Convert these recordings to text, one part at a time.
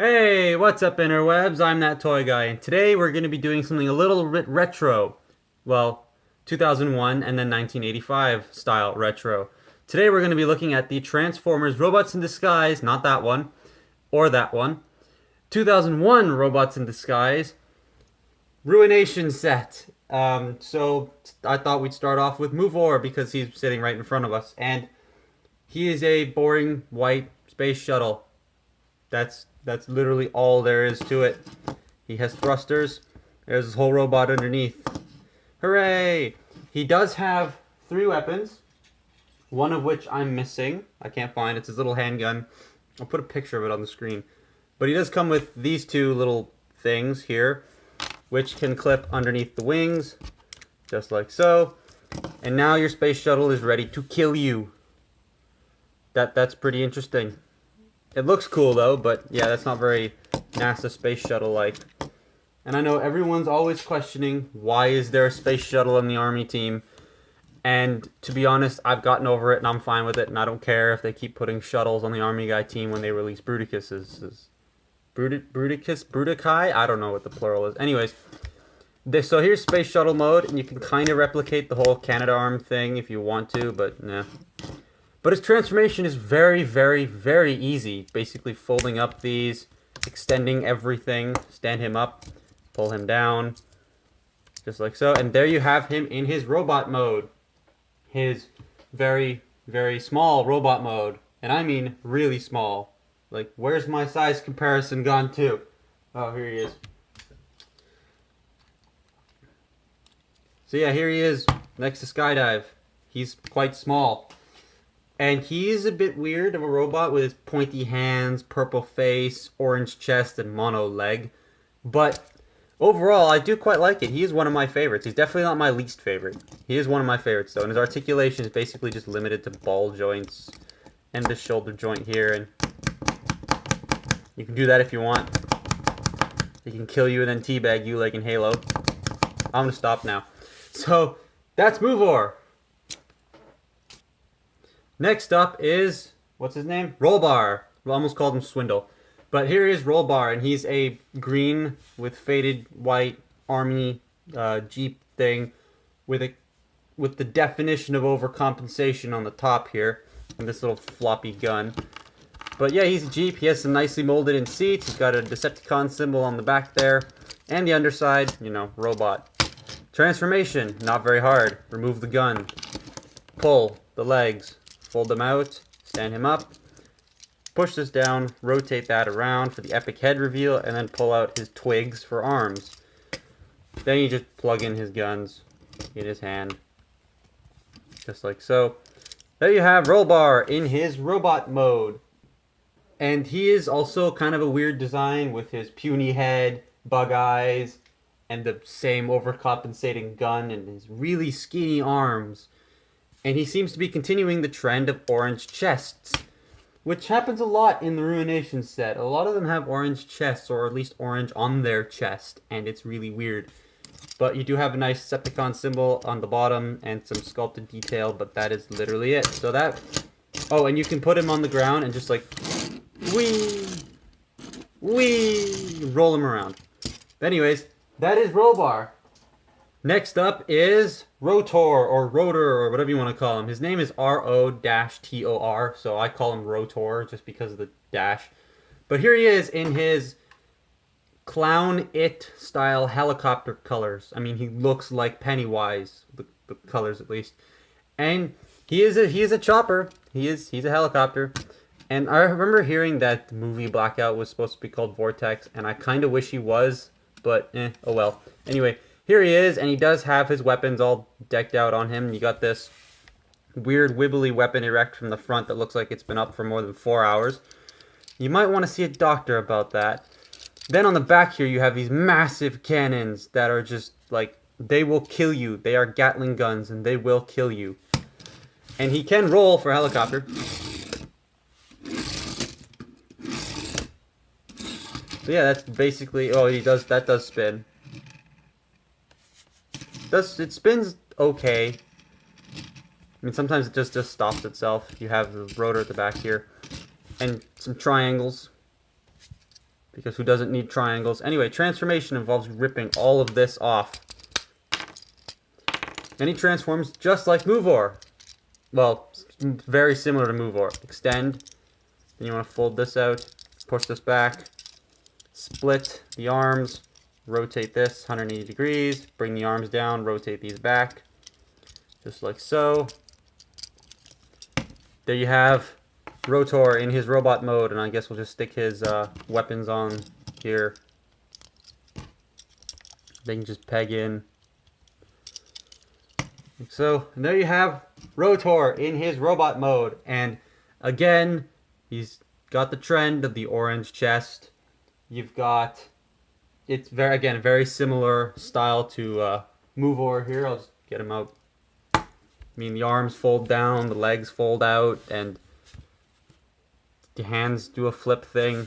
Hey, what's up interwebs? I'm that toy guy, and today we're going to be doing something a little bit retro. Well, 2001 and then 1985 style retro. Today we're going to be looking at the Transformers Robots in Disguise, not that one, or that one. 2001 Robots in Disguise Ruination set. So I thought we'd start off with Movor because he's sitting right in front of us, and he is a boring white space shuttle. That's literally all there is to it. He has thrusters. There's this whole robot underneath. Hooray! He does have three weapons, one of which I'm missing. I can't find. It's his little handgun. I'll put a picture of it on the screen. But he does come with these two little things here, which can clip underneath the wings, just like so. And now your space shuttle is ready to kill you. That's pretty interesting. It looks cool though, but yeah, that's not very NASA space shuttle like. And I know everyone's always questioning, why is there a space shuttle in the Army team? And to be honest, I've gotten over it and I'm fine with it, and I don't care if they keep putting shuttles on the Army guy team when they release Bruticus's. Bruticai? I don't know what the plural is. Anyways, so here's space shuttle mode, and you can kind of replicate the whole Canadarm thing if you want to, but nah. But his transformation is very, very, very easy. Basically folding up these, extending everything, stand him up, pull him down, just like so. And there you have him in his robot mode. His very, very small robot mode. And I mean really small. Like, where's my size comparison gone to? Oh, here he is. So yeah, here he is next to Skydive. He's quite small. And he's a bit weird of a robot with his pointy hands, purple face, orange chest, and mono leg. But overall, I do quite like it. He is one of my favorites. He's definitely not my least favorite. He is one of my favorites, though. And his articulation is basically just limited to ball joints and the shoulder joint here. And you can do that if you want. He can kill you and then teabag you like in Halo. I'm going to stop now. So, that's Movor. Next up is, what's his name? Rollbar. We almost called him Swindle. But here is Rollbar, and he's a green with faded white army Jeep thing with the definition of overcompensation on the top here, and this little floppy gun. But yeah, he's a Jeep. He has some nicely molded in seats. He's got a Decepticon symbol on the back there, and the underside, you know, robot. Transformation, not very hard. Remove the gun. Pull the legs. Fold them out, stand him up, push this down, rotate that around for the epic head reveal, and then pull out his twigs for arms. Then you just plug in his guns in his hand, just like so. There you have Rollbar in his robot mode. And he is also kind of a weird design with his puny head, bug eyes, and the same overcompensating gun and his really skinny arms. And he seems to be continuing the trend of orange chests, which happens a lot in the Ruination set. A lot of them have orange chests, or at least orange on their chest, and it's really weird. But you do have a nice Decepticon symbol on the bottom and some sculpted detail, but that is literally it. So that... Oh, and you can put him on the ground and just like... Whee! Whee! Roll him around. But anyways, that is Rollbar. Next up is Rotor, or Rotor, or whatever you want to call him. His name is R-O-T-O-R, so I call him Rotor just because of the dash. But here he is in his Clown It style helicopter colors. I mean, he looks like Pennywise, the colors at least. And he is a chopper. He's a helicopter. And I remember hearing that the movie Blackout was supposed to be called Vortex, and I kind of wish he was, but oh well. Anyway, here he is, and he does have his weapons all decked out on him. You got this weird wibbly weapon erect from the front that looks like it's been up for more than 4 hours. You might want to see a doctor about that. Then on the back here, you have these massive cannons that are just like, they will kill you. They are Gatling guns, and they will kill you. And he can roll for a helicopter. So yeah, that's basically, oh, that does spin. It spins okay. I mean, sometimes it just stops itself. You have the rotor at the back here. And some triangles. because who doesn't need triangles? Anyway, transformation involves ripping all of this off. And he transforms just like Movor. Well, very similar to Movor. Extend. Then you want to fold this out, push this back, split the arms, rotate this 180 degrees, bring the arms down, rotate these back, just like so. There you have Rotor in his robot mode, and I guess we'll just stick his weapons on here. They can just peg in. Like so, and there you have Rotor in his robot mode, and again, he's got the trend of the orange chest. You've got, it's very similar style to Movor here. I'll just get him out. I mean, the arms fold down, the legs fold out, and the hands do a flip thing.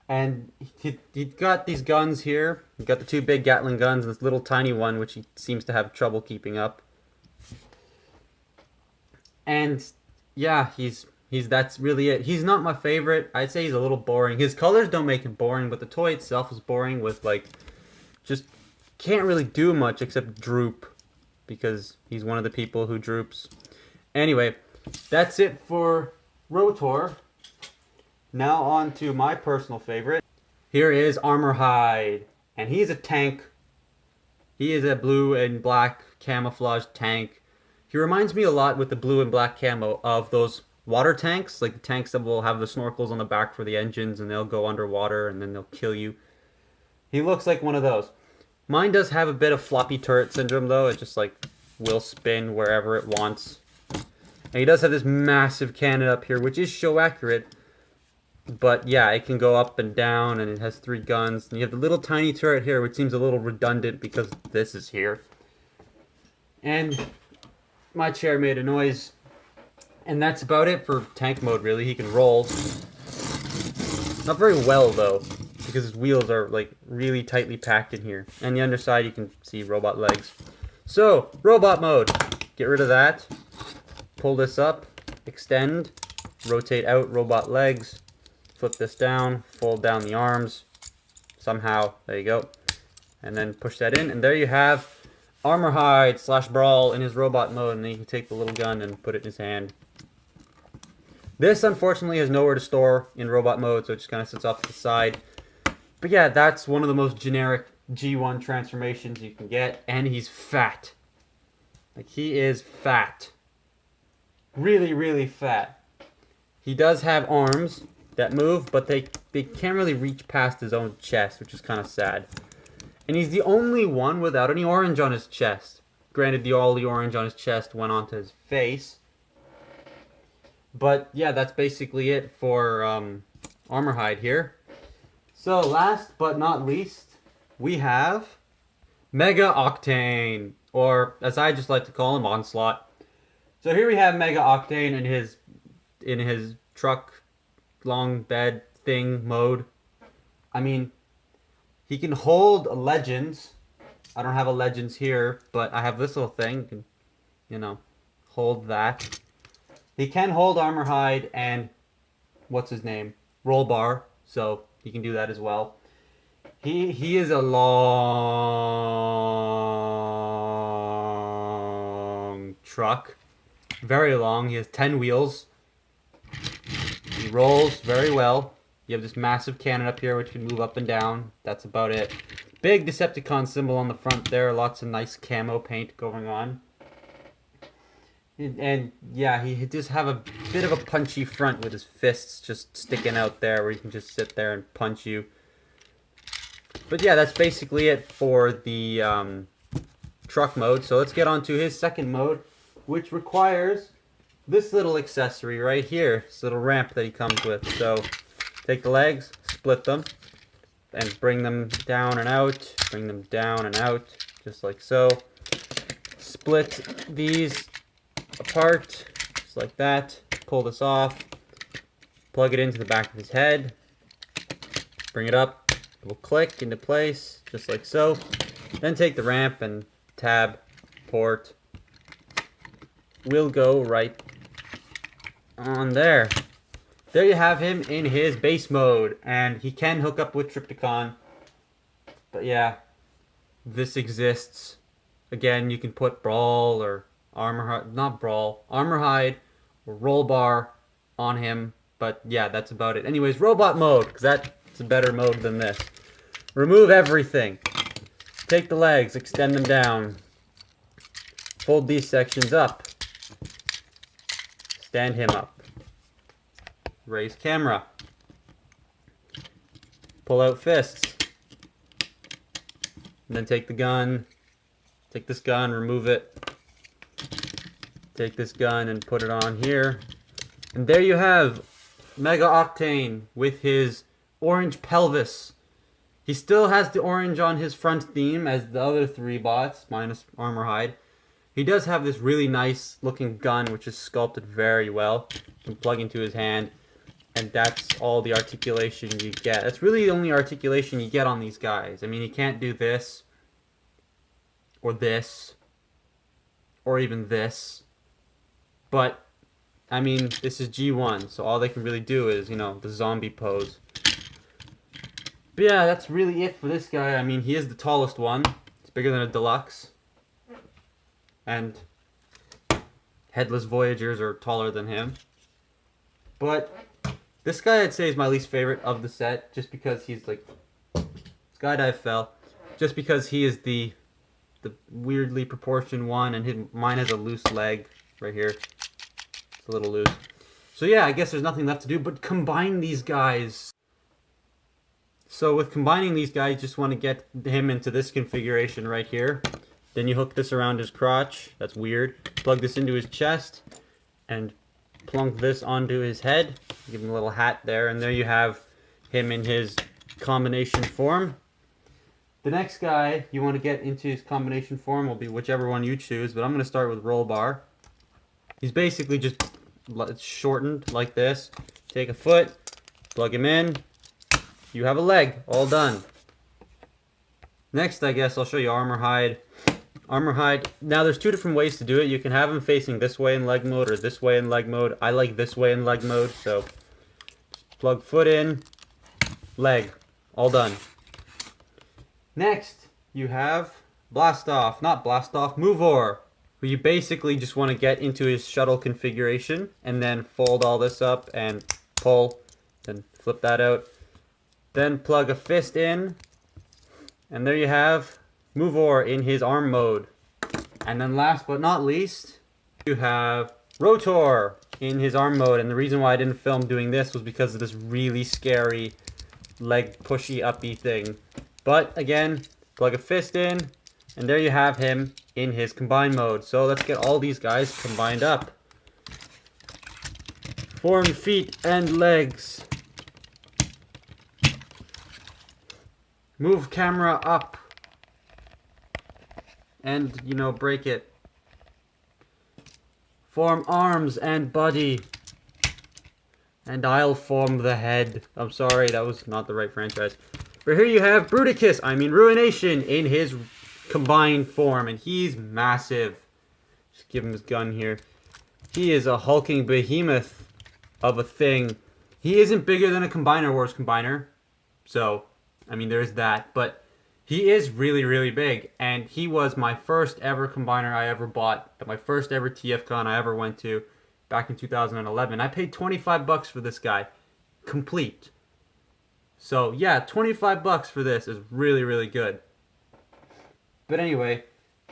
And he got these guns here. He got the two big Gatling guns and this little tiny one, which he seems to have trouble keeping up. And yeah, that's really it. He's not my favorite. I'd say he's a little boring. His colors don't make it boring, but the toy itself is boring with like, just can't really do much except droop, because he's one of the people who droops. Anyway, that's it for Rotor. Now on to my personal favorite. Here is Armorhide, and he's a tank. He is a blue and black camouflage tank. He reminds me a lot with the blue and black camo of those water tanks, like the tanks that will have the snorkels on the back for the engines and they'll go underwater and then they'll kill you. He looks like one of those. Mine does have a bit of floppy turret syndrome though. It just like will spin wherever it wants. And he does have this massive cannon up here, which is show accurate. But yeah, it can go up and down, and it has 3 guns. And you have the little tiny turret here, which seems a little redundant because this is here. And my chair made a noise. And that's about it for tank mode, really. He can roll. Not very well, though, because his wheels are like really tightly packed in here. And the underside, you can see robot legs. So, robot mode. Get rid of that. Pull this up. Extend. Rotate out robot legs. Flip this down, fold down the arms, somehow, there you go, and then push that in, and there you have Armorhide / Brawl in his robot mode, and then you can take the little gun and put it in his hand. This, unfortunately, has nowhere to store in robot mode, so it just kind of sits off to the side. But yeah, that's one of the most generic G1 transformations you can get, and he's fat. Like, he is fat. Really, really fat. He does have arms that move, but they can't really reach past his own chest, which is kind of sad. And he's the only one without any orange on his chest. Granted, all the orange on his chest went onto his face. But yeah, that's basically it for Armorhide here. So last but not least, we have Mega Octane, or as I just like to call him, Onslaught. So here we have Mega Octane in his truck long bed thing mode. I mean, he can hold legends. I don't have a legends here, but I have this little thing. You can, you know, hold that. He can hold Armorhide and what's his name? Rollbar, so he can do that as well. He is a long truck. Very long. He has 10 wheels. He rolls very well. You have this massive cannon up here which can move up and down. That's about it. Big Decepticon symbol on the front there. Lots of nice camo paint going on. And yeah, he does have a bit of a punchy front with his fists just sticking out there where he can just sit there and punch you. But yeah, that's basically it for the truck mode. So let's get on to his second mode, which requires this little accessory right here, this little ramp that he comes with. So take the legs, split them, and bring them down and out, bring them down and out, just like so. Split these apart, just like that. Pull this off, plug it into the back of his head, bring it up, it will click into place, just like so. Then take the ramp and tab, port, will go right on there. there you have him in his base mode. And he can hook up with Trypticon. But yeah, this exists. Again, you can put Brawl or Armorhide, not Brawl, Armorhide or Rollbar on him. But yeah, that's about it. Anyways, robot mode, because that's a better mode than this. Remove everything. Take the legs, extend them down. Fold these sections up. Stand him up. Raise camera. Pull out fists. And then take the gun. Take this gun, remove it. Take this gun and put it on here. And there you have Mega Octane with his orange pelvis. He still has the orange on his front theme as the other three bots, minus Armorhide. He does have this really nice looking gun which is sculpted very well. You can plug into his hand, and that's all the articulation you get. That's really the only articulation you get on these guys. I mean, he can't do this, or this, or even this. But, I mean, this is G1, so all they can really do is, you know, the zombie pose. But yeah, that's really it for this guy. I mean, he is the tallest one. He's bigger than a deluxe. And Headless Voyagers are taller than him. But this guy I'd say is my least favorite of the set, just because he's like Skydive fell. Just because he is the weirdly proportioned one, and mine has a loose leg right here. It's a little loose. So yeah, I guess there's nothing left to do but combine these guys. So with combining these guys, you just want to get him into this configuration right here. Then you hook this around his crotch. That's weird. Plug this into his chest and plunk this onto his head. Give him a little hat there, and there you have him in his combination form. The next guy you want to get into his combination form will be whichever one you choose, but I'm going to start with Rollbar. He's basically just shortened like this. Take a foot, plug him in. You have a leg, all done. Next, I guess I'll show you Armorhide. Armorhide, now there's two different ways to do it. You can have him facing this way in leg mode or this way in leg mode. I like this way in leg mode, so just plug foot in, leg, all done. Next, you have Blastoff, not Blastoff, Movor, who you basically just want to get into his shuttle configuration and then fold all this up and pull, then flip that out. Then plug a fist in, and there you have Movor in his arm mode. And then last but not least, you have Rotor in his arm mode. And the reason why I didn't film doing this was because of this really scary leg pushy uppy thing. But again, plug a fist in, and there you have him in his combined mode. So let's get all these guys combined up. Form feet and legs. Move camera up. And, you know, break it. Form arms and body. And I'll form the head. I'm sorry, that was not the right franchise. But here you have Ruination in his combined form. And he's massive. Just give him his gun here. He is a hulking behemoth of a thing. He isn't bigger than a Combiner Wars Combiner. So, I mean, there's that. But he is really, really big, and he was my first ever combiner I ever bought, at my first ever TFCon I ever went to back in 2011. I paid 25 bucks for this guy, complete. So yeah, 25 bucks for this is really, really good. But anyway,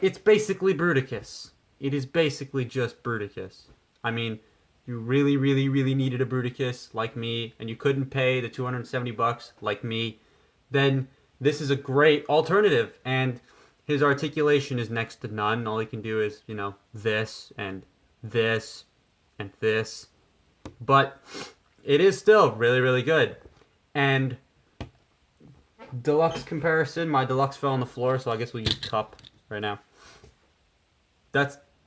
it's basically Bruticus. It is basically just Bruticus. I mean, you really, really, really needed a Bruticus like me, and you couldn't pay the 270 bucks like me, then this is a great alternative, and his articulation is next to none. All he can do is, you know, this and this and this. But it is still really, really good. And deluxe comparison, my deluxe fell on the floor, so I guess we'll use cup right now.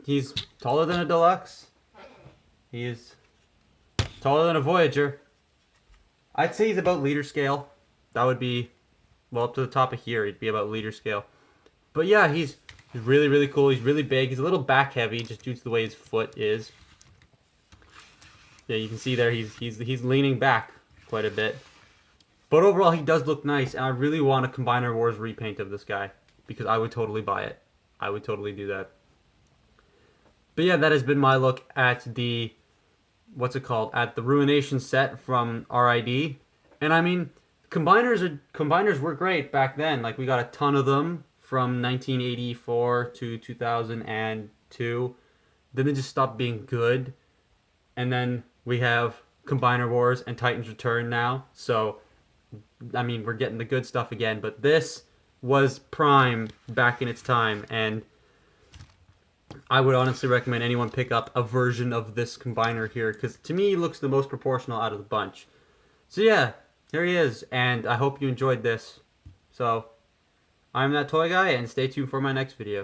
He's taller than a deluxe. He is taller than a Voyager. I'd say he's about leader scale. That would be, well, up to the top of here, he'd be about leader scale. But yeah, he's really, really cool. He's really big. He's a little back heavy just due to the way his foot is. Yeah, you can see there he's leaning back quite a bit. But overall, he does look nice, and I really want a Combiner Wars repaint of this guy because I would totally buy it. I would totally do that. But yeah, that has been my look at the what's it called? At the Ruination set from RID. And I mean, combiners were great back then. Like we got a ton of them from 1984 to 2002. Then they just stopped being good. And then we have Combiner Wars and Titans Return now. So I mean, we're getting the good stuff again, but this was prime back in its time, and I would honestly recommend anyone pick up a version of this combiner here, because to me, he looks the most proportional out of the bunch. So yeah, here he is, and I hope you enjoyed this. So, I'm That Toy Guy, and stay tuned for my next video.